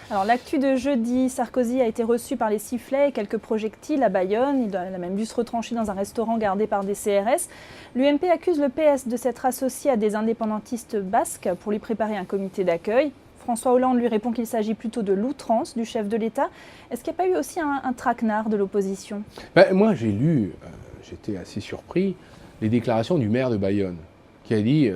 Alors l'actu de jeudi, Sarkozy a été reçu par les sifflets et quelques projectiles à Bayonne. Il a même dû se retrancher dans un restaurant gardé par des CRS. L'UMP accuse le PS de s'être associé à des indépendantistes basques pour lui préparer un comité d'accueil. François Hollande lui répond qu'il s'agit plutôt de l'outrance du chef de l'État. Est-ce qu'il n'y a pas eu aussi un traquenard de l'opposition ? Moi j'ai lu, j'étais assez surpris, les déclarations du maire de Bayonne, qui a dit,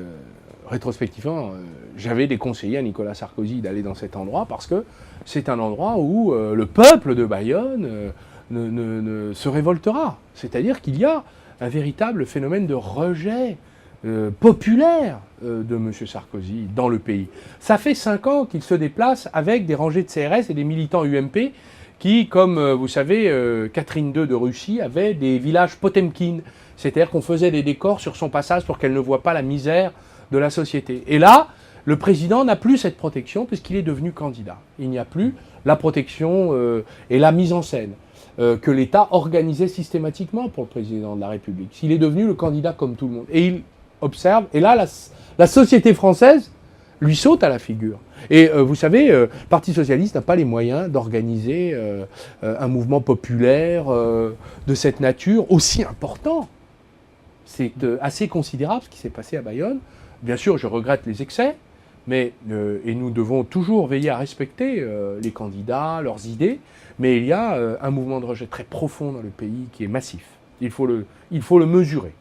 rétrospectivement, j'avais déconseillé à Nicolas Sarkozy d'aller dans cet endroit parce que c'est un endroit où le peuple de Bayonne ne se révoltera. C'est-à-dire qu'il y a un véritable phénomène de rejet populaire de M. Sarkozy dans le pays. Ça fait 5 ans qu'il se déplace avec des rangées de CRS et des militants UMP qui, comme vous savez, Catherine II de Russie avait des villages Potemkin. C'est-à-dire qu'on faisait des décors sur son passage pour qu'elle ne voie pas la misère de la société. Et là, le président n'a plus cette protection puisqu'il est devenu candidat. Il n'y a plus la protection et la mise en scène que l'État organisait systématiquement pour le président de la République. Il est devenu le candidat comme tout le monde. Et il observe, et là, la société française lui saute à la figure. Et vous savez, le Parti socialiste n'a pas les moyens d'organiser un mouvement populaire de cette nature aussi important. C'est assez considérable ce qui s'est passé à Bayonne. Bien sûr, je regrette les excès, mais, et nous devons toujours veiller à respecter les candidats, leurs idées, mais il y a un mouvement de rejet très profond dans le pays qui est massif. Il faut le mesurer.